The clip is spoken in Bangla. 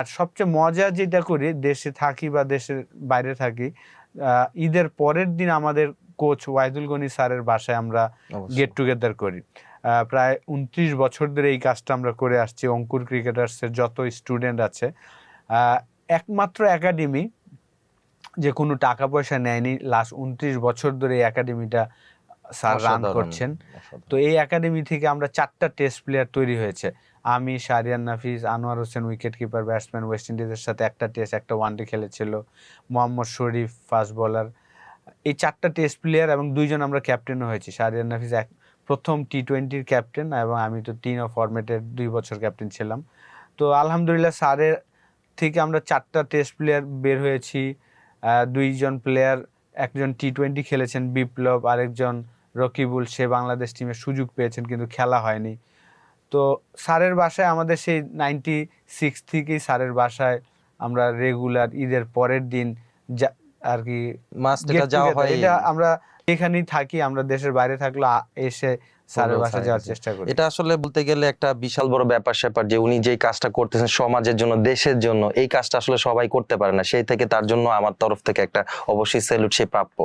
আর সবচেয়ে মজা যেটা করি, দেশে থাকি বা দেশের বাইরে থাকি, ঈদের পরের দিন আমাদের কোচ ওয়াহিদুল গনি স্যারের বাসায় আমরা গেট টুগেদার করি। প্রায় 29 বছর ধরে এই কাজটা আমরা করে আসছি। অঙ্কুর ক্রিকেটার্সের যত স্টুডেন্ট আছে, একমাত্র একাডেমি যে কোনো টাকা পয়সা নেয়নি, লাস্ট 29 বছর ধরে এই একাডেমিটা স্যার রান করছেন। তো এই একাডেমি থেকে আমরা 4টা টেস্ট প্লেয়ার তৈরি হয়েছে। আমি, Shahriar Nafis, Anwar Hossain wicket keeper batsman, West ইন্ডিজের সাথে একটা টেস্ট একটা ওয়ানডে খেলেছিল, মোহাম্মদ শরীফ ফাস্ট বোলার। এই 4টা টেস্ট প্লেয়ার এবং 2জন আমরা ক্যাপ্টেনও হয়েছি। শাহরিয়ার নাফিস প্রথম টি20-র ক্যাপ্টেন এবং আমি তো 3 ফরম্যাটের 2 বছর ক্যাপ্টেন ছিলাম। তো আলহামদুলিল্লাহ স্যারের থেকে আমরা 4টা টেস্ট প্লেয়ার বের হয়েছি। 2জন প্লেয়ার, একজন টি20 খেলেছেন বিপ্লব, আরেকজন রকিবুল, সে বাংলাদেশ টিমের সুযোগ পেয়েছেন কিন্তু খেলা হয়নি। তো স্যারের বাসায় আমাদের সেই 96 থেকেই স্যারের বাসায় আমরা রেগুলার ঈদের পরের দিন আর কি যাওয়া হয়। এটা আমরা এখানেই থাকি, আমরা দেশের বাইরে থাকলে এসে স্যারের বাসায় যাওয়ার চেষ্টা করি। এটা আসলে বলতে গেলে একটা বিশাল বড় ব্যাপার স্যাপার যে উনি যেই কাজটা করতেছেন সমাজের জন্য, দেশের জন্য, এই কাজটা আসলে সবাই করতে পারে না। সেই থেকে তার জন্য আমার তরফ থেকে একটা অবশ্যই স্যালুট সে প্রাপ্য।